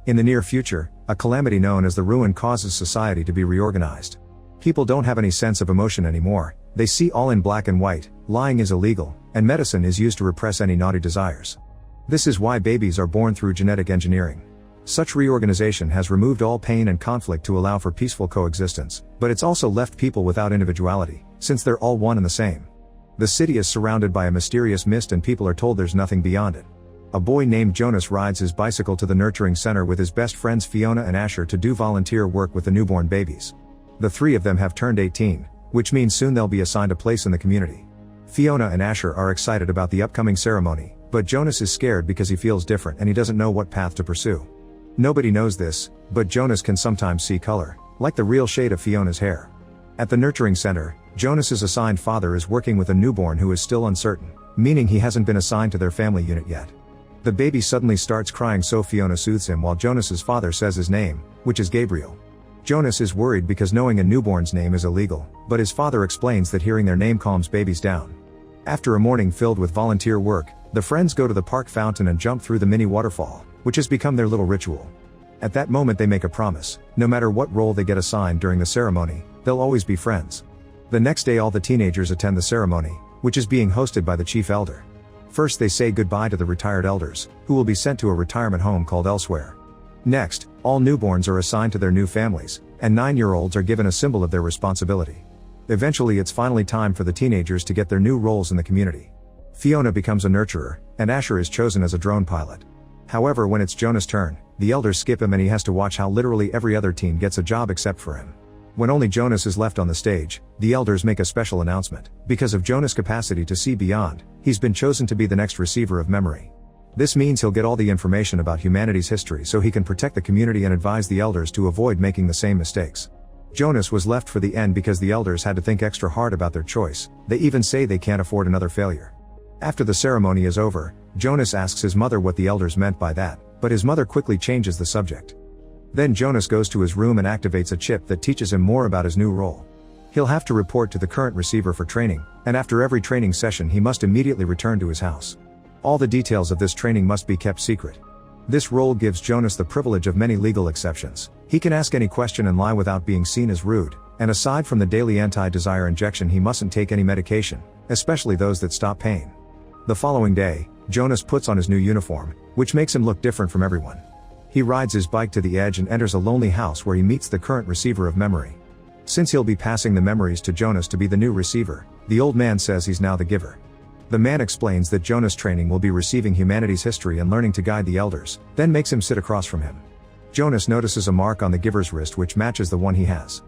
In the near future, a calamity known as the Ruin causes society to be reorganized. People don't have any sense of emotion anymore, they see all in black and white, lying is illegal, and medicine is used to repress any naughty desires. This is why babies are born through genetic engineering. Such reorganization has removed all pain and conflict to allow for peaceful coexistence, but it's also left people without individuality, since they're all one and the same. The city is surrounded by a mysterious mist and people are told there's nothing beyond it. A boy named Jonas rides his bicycle to the nurturing center with his best friends Fiona and Asher to do volunteer work with the newborn babies. The three of them have turned 18, which means soon they'll be assigned a place in the community. Fiona and Asher are excited about the upcoming ceremony, but Jonas is scared because he feels different and he doesn't know what path to pursue. Nobody knows this, but Jonas can sometimes see color, like the real shade of Fiona's hair. At the nurturing center, Jonas's assigned father is working with a newborn who is still uncertain, meaning he hasn't been assigned to their family unit yet. The baby suddenly starts crying, so Fiona soothes him while Jonas's father says his name, which is Gabriel. Jonas is worried because knowing a newborn's name is illegal, but his father explains that hearing their name calms babies down. After a morning filled with volunteer work, the friends go to the park fountain and jump through the mini waterfall, which has become their little ritual. At that moment they make a promise: no matter what role they get assigned during the ceremony, they'll always be friends. The next day all the teenagers attend the ceremony, which is being hosted by the chief elder. First they say goodbye to the retired elders, who will be sent to a retirement home called Elsewhere. Next, all newborns are assigned to their new families, and 9-year-olds are given a symbol of their responsibility. Eventually it's finally time for the teenagers to get their new roles in the community. Fiona becomes a nurturer, and Asher is chosen as a drone pilot. However, when it's Jonas' turn, the elders skip him and he has to watch how literally every other teen gets a job except for him. When only Jonas is left on the stage, the elders make a special announcement. Because of Jonas' capacity to see beyond, he's been chosen to be the next receiver of memory. This means he'll get all the information about humanity's history so he can protect the community and advise the elders to avoid making the same mistakes. Jonas was left for the end because the elders had to think extra hard about their choice. They even say they can't afford another failure. After the ceremony is over, Jonas asks his mother what the elders meant by that, but his mother quickly changes the subject. Then Jonas goes to his room and activates a chip that teaches him more about his new role. He'll have to report to the current receiver for training, and after every training session he must immediately return to his house. All the details of this training must be kept secret. This role gives Jonas the privilege of many legal exceptions. He can ask any question and lie without being seen as rude, and aside from the daily anti-desire injection he mustn't take any medication, especially those that stop pain. The following day, Jonas puts on his new uniform, which makes him look different from everyone. He rides his bike to the edge and enters a lonely house where he meets the current receiver of memory. Since he'll be passing the memories to Jonas to be the new receiver, the old man says he's now the giver. The man explains that Jonas' training will be receiving humanity's history and learning to guide the elders, then makes him sit across from him. Jonas notices a mark on the giver's wrist which matches the one he has.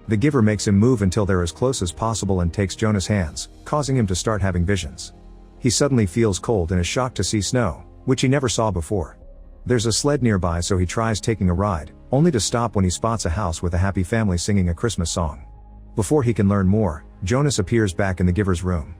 The giver makes him move until they're as close as possible and takes Jonas' hands, causing him to start having visions. He suddenly feels cold and is shocked to see snow, which he never saw before. There's a sled nearby so he tries taking a ride, only to stop when he spots a house with a happy family singing a Christmas song. Before he can learn more, Jonas appears back in the giver's room.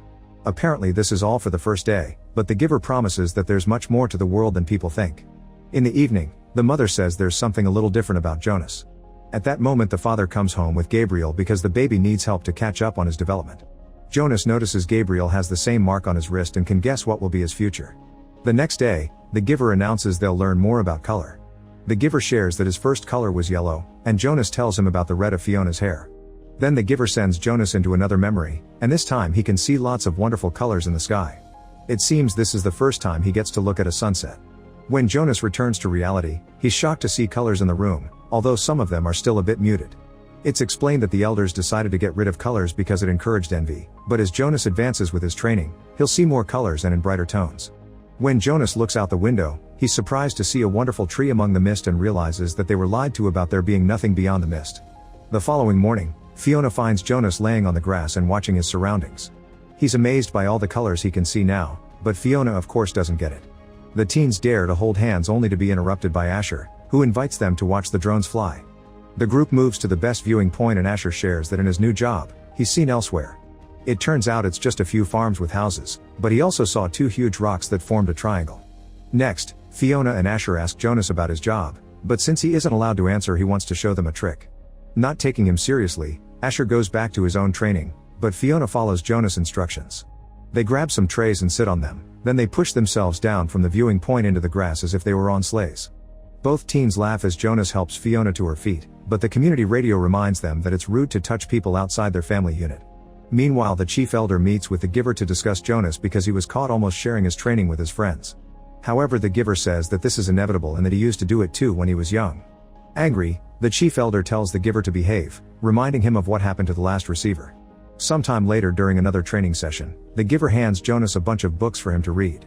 Apparently this is all for the first day, but the giver promises that there's much more to the world than people think. In the evening, the mother says there's something a little different about Jonas. At that moment the father comes home with Gabriel because the baby needs help to catch up on his development. Jonas notices Gabriel has the same mark on his wrist and can guess what will be his future. The next day, the giver announces they'll learn more about color. The giver shares that his first color was yellow, and Jonas tells him about the red of Fiona's hair. Then the giver sends Jonas into another memory, and this time he can see lots of wonderful colors in the sky. It seems this is the first time he gets to look at a sunset. When Jonas returns to reality, he's shocked to see colors in the room, although some of them are still a bit muted. It's explained that the elders decided to get rid of colors because it encouraged envy, but as Jonas advances with his training, he'll see more colors and in brighter tones. When Jonas looks out the window, he's surprised to see a wonderful tree among the mist and realizes that they were lied to about there being nothing beyond the mist. The following morning, Fiona finds Jonas laying on the grass and watching his surroundings. He's amazed by all the colors he can see now, but Fiona of course doesn't get it. The teens dare to hold hands only to be interrupted by Asher, who invites them to watch the drones fly. The group moves to the best viewing point and Asher shares that in his new job, he's seen elsewhere. It turns out it's just a few farms with houses, but he also saw 2 huge rocks that formed a triangle. Next, Fiona and Asher ask Jonas about his job, but since he isn't allowed to answer he wants to show them a trick. Not taking him seriously, Asher goes back to his own training, but Fiona follows Jonas' instructions. They grab some trays and sit on them, then they push themselves down from the viewing point into the grass as if they were on sleighs. Both teens laugh as Jonas helps Fiona to her feet, but the community radio reminds them that it's rude to touch people outside their family unit. Meanwhile, the chief elder meets with the giver to discuss Jonas because he was caught almost sharing his training with his friends. However, the giver says that this is inevitable and that he used to do it too when he was young. Angry, the chief elder tells the giver to behave, reminding him of what happened to the last receiver. Sometime later during another training session, the giver hands Jonas a bunch of books for him to read.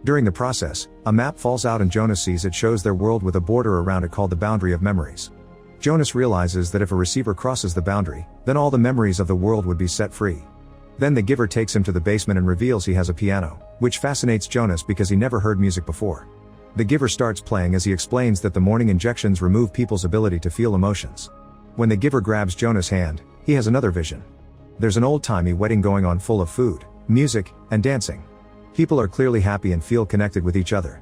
During the process, a map falls out and Jonas sees it shows their world with a border around it called the Boundary of Memories. Jonas realizes that if a receiver crosses the boundary, then all the memories of the world would be set free. Then the giver takes him to the basement and reveals he has a piano, which fascinates Jonas because he never heard music before. The giver starts playing as he explains that the morning injections remove people's ability to feel emotions. When the giver grabs Jonas' hand, he has another vision. There's an old-timey wedding going on full of food, music, and dancing. People are clearly happy and feel connected with each other.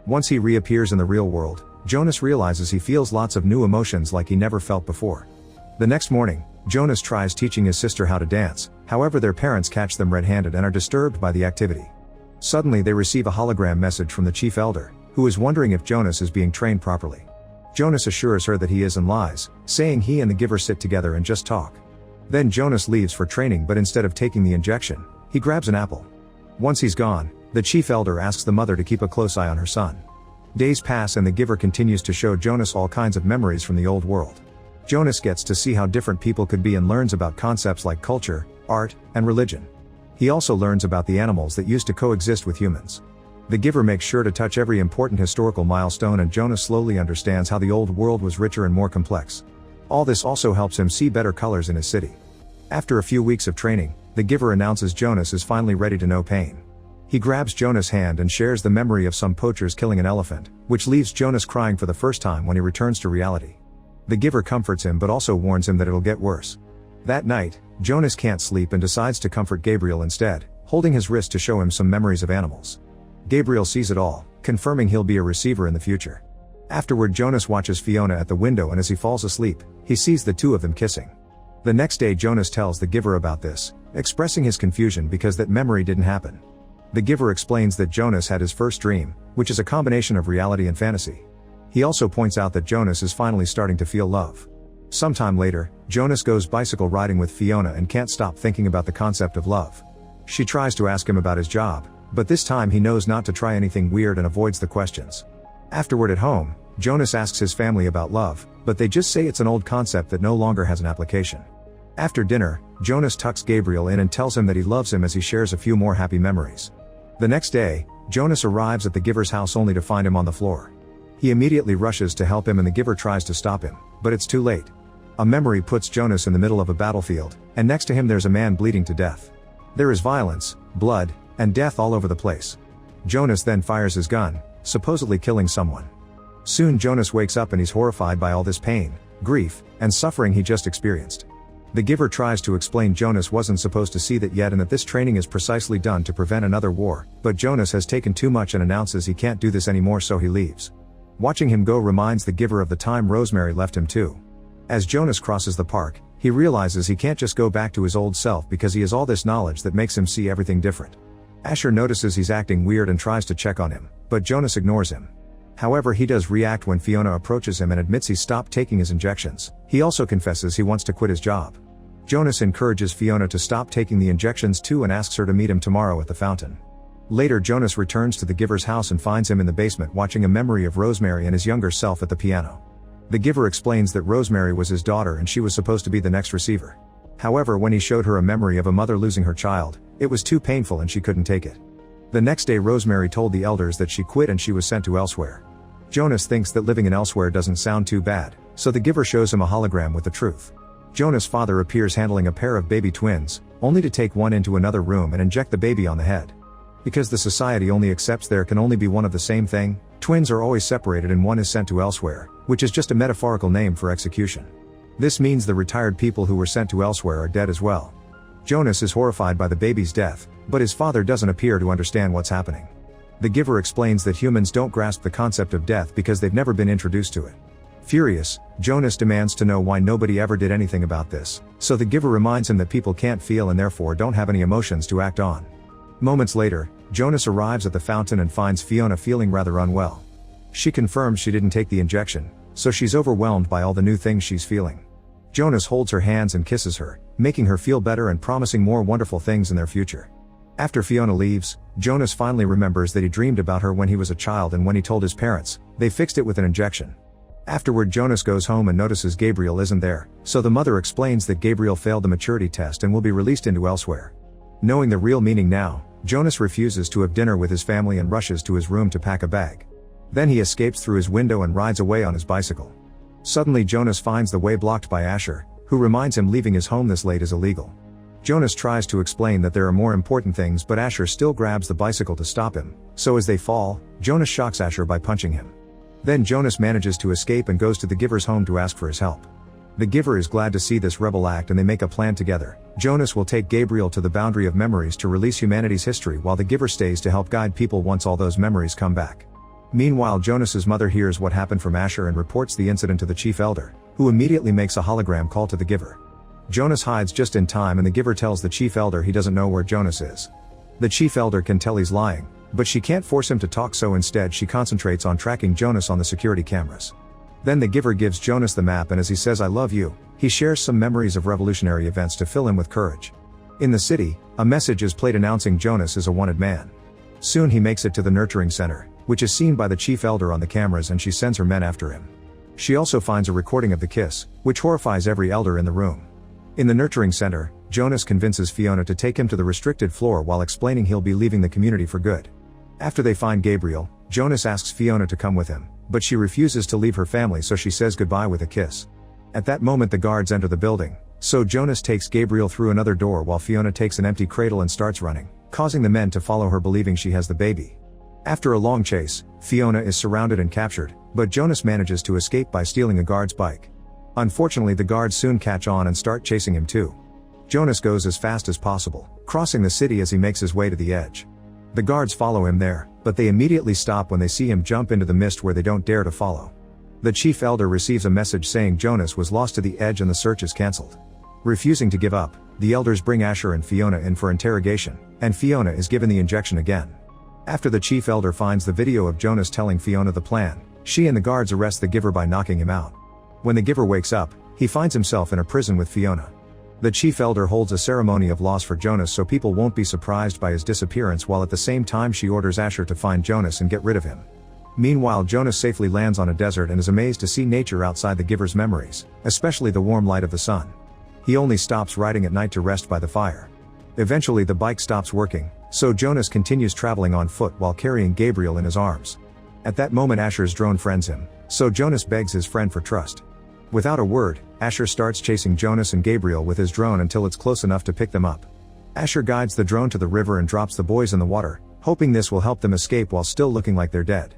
Once he reappears in the real world, Jonas realizes he feels lots of new emotions like he never felt before. The next morning, Jonas tries teaching his sister how to dance, however their parents catch them red-handed and are disturbed by the activity. Suddenly they receive a hologram message from the chief elder, who is wondering if Jonas is being trained properly. Jonas assures her that he is and lies, saying he and the giver sit together and just talk. Then Jonas leaves for training, but instead of taking the injection, he grabs an apple. Once he's gone, the chief elder asks the mother to keep a close eye on her son. Days pass and the giver continues to show Jonas all kinds of memories from the old world. Jonas gets to see how different people could be and learns about concepts like culture, art, and religion. He also learns about the animals that used to coexist with humans. The giver makes sure to touch every important historical milestone and Jonas slowly understands how the old world was richer and more complex. All this also helps him see better colors in his city. After a few weeks of training, the giver announces Jonas is finally ready to know pain. He grabs Jonas' hand and shares the memory of some poachers killing an elephant, which leaves Jonas crying for the first time when he returns to reality. The giver comforts him but also warns him that it'll get worse. That night, Jonas can't sleep and decides to comfort Gabriel instead, holding his wrist to show him some memories of animals. Gabriel sees it all, confirming he'll be a receiver in the future. Afterward, Jonas watches Fiona at the window and as he falls asleep, he sees the two of them kissing. The next day Jonas tells the giver about this, expressing his confusion because that memory didn't happen. The giver explains that Jonas had his first dream, which is a combination of reality and fantasy. He also points out that Jonas is finally starting to feel love. Sometime later, Jonas goes bicycle riding with Fiona and can't stop thinking about the concept of love. She tries to ask him about his job, but this time he knows not to try anything weird and avoids the questions. Afterward at home, Jonas asks his family about love, but they just say it's an old concept that no longer has an application. After dinner, Jonas tucks Gabriel in and tells him that he loves him as he shares a few more happy memories. The next day, Jonas arrives at the giver's house only to find him on the floor. He immediately rushes to help him and the giver tries to stop him, but it's too late. A memory puts Jonas in the middle of a battlefield, and next to him there's a man bleeding to death. There is violence, blood, and death all over the place. Jonas then fires his gun, supposedly killing someone. Soon Jonas wakes up and he's horrified by all this pain, grief, and suffering he just experienced. The giver tries to explain Jonas wasn't supposed to see that yet and that this training is precisely done to prevent another war, but Jonas has taken too much and announces he can't do this anymore, so he leaves. Watching him go reminds the giver of the time Rosemary left him too. As Jonas crosses the park, he realizes he can't just go back to his old self because he has all this knowledge that makes him see everything different. Asher notices he's acting weird and tries to check on him, but Jonas ignores him. However, he does react when Fiona approaches him and admits he stopped taking his injections. He also confesses he wants to quit his job. Jonas encourages Fiona to stop taking the injections too and asks her to meet him tomorrow at the fountain. Later, Jonas returns to the giver's house and finds him in the basement watching a memory of Rosemary and his younger self at the piano. The giver explains that Rosemary was his daughter and she was supposed to be the next receiver. However, when he showed her a memory of a mother losing her child, it was too painful and she couldn't take it. The next day, Rosemary told the elders that she quit and she was sent to elsewhere. Jonas thinks that living in elsewhere doesn't sound too bad, so the giver shows him a hologram with the truth. Jonas' father appears handling a pair of baby twins, only to take one into another room and inject the baby on the head. Because the society only accepts there can only be one of the same thing, twins are always separated and one is sent to elsewhere, which is just a metaphorical name for execution. This means the retired people who were sent to elsewhere are dead as well. Jonas is horrified by the baby's death, but his father doesn't appear to understand what's happening. The giver explains that humans don't grasp the concept of death because they've never been introduced to it. Furious, Jonas demands to know why nobody ever did anything about this, so the giver reminds him that people can't feel and therefore don't have any emotions to act on. Moments later, Jonas arrives at the fountain and finds Fiona feeling rather unwell. She confirms she didn't take the injection, so she's overwhelmed by all the new things she's feeling. Jonas holds her hands and kisses her, making her feel better and promising more wonderful things in their future. After Fiona leaves, Jonas finally remembers that he dreamed about her when he was a child, and when he told his parents, they fixed it with an injection. Afterward, Jonas goes home and notices Gabriel isn't there, so the mother explains that Gabriel failed the maturity test and will be released into elsewhere. Knowing the real meaning now, Jonas refuses to have dinner with his family and rushes to his room to pack a bag. Then he escapes through his window and rides away on his bicycle. Suddenly Jonas finds the way blocked by Asher, who reminds him leaving his home this late is illegal. Jonas tries to explain that there are more important things, but Asher still grabs the bicycle to stop him, so as they fall, Jonas shocks Asher by punching him. Then Jonas manages to escape and goes to the Giver's home to ask for his help. The Giver is glad to see this rebel act and they make a plan together. Jonas will take Gabriel to the boundary of memories to release humanity's history, while the Giver stays to help guide people once all those memories come back. Meanwhile, Jonas's mother hears what happened from Asher and reports the incident to the Chief Elder, who immediately makes a hologram call to the Giver. Jonas hides just in time and the Giver tells the Chief Elder he doesn't know where Jonas is. The Chief Elder can tell he's lying, but she can't force him to talk, so instead she concentrates on tracking Jonas on the security cameras. Then the Giver gives Jonas the map, and as he says "I love you," he shares some memories of revolutionary events to fill him with courage. In the city, a message is played announcing Jonas is a wanted man. Soon he makes it to the nurturing center, which is seen by the Chief Elder on the cameras, and she sends her men after him. She also finds a recording of the kiss, which horrifies every elder in the room. In the nurturing center, Jonas convinces Fiona to take him to the restricted floor while explaining he'll be leaving the community for good. After they find Gabriel, Jonas asks Fiona to come with him, but she refuses to leave her family, so she says goodbye with a kiss. At that moment the guards enter the building, so Jonas takes Gabriel through another door while Fiona takes an empty cradle and starts running, causing the men to follow her believing she has the baby. After a long chase, Fiona is surrounded and captured, but Jonas manages to escape by stealing a guard's bike. Unfortunately, the guards soon catch on and start chasing him too. Jonas goes as fast as possible, crossing the city as he makes his way to the edge. The guards follow him there, but they immediately stop when they see him jump into the mist where they don't dare to follow. The Chief Elder receives a message saying Jonas was lost to the edge and the search is cancelled. Refusing to give up, the elders bring Asher and Fiona in for interrogation, and Fiona is given the injection again. After the Chief Elder finds the video of Jonas telling Fiona the plan, she and the guards arrest the Giver by knocking him out. When the Giver wakes up, he finds himself in a prison with Fiona. The Chief Elder holds a ceremony of loss for Jonas so people won't be surprised by his disappearance, while at the same time she orders Asher to find Jonas and get rid of him. Meanwhile, Jonas safely lands on a desert and is amazed to see nature outside the Giver's memories, especially the warm light of the sun. He only stops riding at night to rest by the fire. Eventually the bike stops working, so Jonas continues traveling on foot while carrying Gabriel in his arms. At that moment Asher's drone friends him, so Jonas begs his friend for trust. Without a word, Asher starts chasing Jonas and Gabriel with his drone until it's close enough to pick them up. Asher guides the drone to the river and drops the boys in the water, hoping this will help them escape while still looking like they're dead.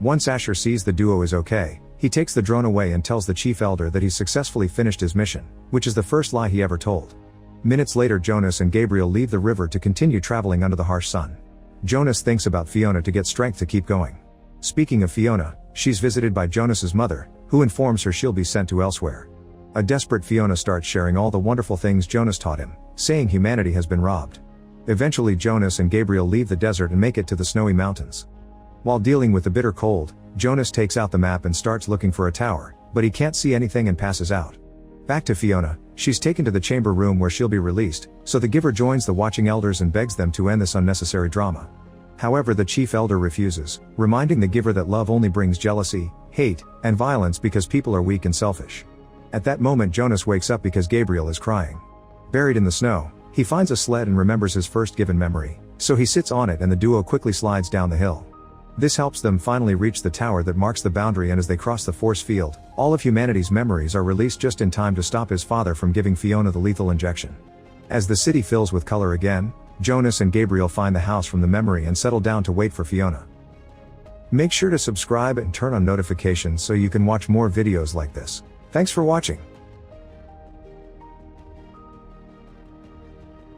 Once Asher sees the duo is okay, he takes the drone away and tells the Chief Elder that he's successfully finished his mission, which is the first lie he ever told. Minutes later, Jonas and Gabriel leave the river to continue traveling under the harsh sun. Jonas thinks about Fiona to get strength to keep going. Speaking of Fiona, she's visited by Jonas's mother, who informs her she'll be sent to elsewhere. A desperate Fiona starts sharing all the wonderful things Jonas taught him, saying humanity has been robbed. Eventually Jonas and Gabriel leave the desert and make it to the snowy mountains. While dealing with the bitter cold, Jonas takes out the map and starts looking for a tower, but he can't see anything and passes out. Back to Fiona, she's taken to the chamber room where she'll be released, so the Giver joins the watching elders and begs them to end this unnecessary drama. However, the Chief Elder refuses, reminding the Giver that love only brings jealousy, hate, and violence because people are weak and selfish. At that moment Jonas wakes up because Gabriel is crying. Buried in the snow, he finds a sled and remembers his first given memory, so he sits on it and the duo quickly slides down the hill. This helps them finally reach the tower that marks the boundary, and as they cross the force field, all of humanity's memories are released just in time to stop his father from giving Fiona the lethal injection. As the city fills with color again, Jonas and Gabriel find the house from the memory and settle down to wait for Fiona. Make sure to subscribe and turn on notifications so you can watch more videos like this. Thanks for watching.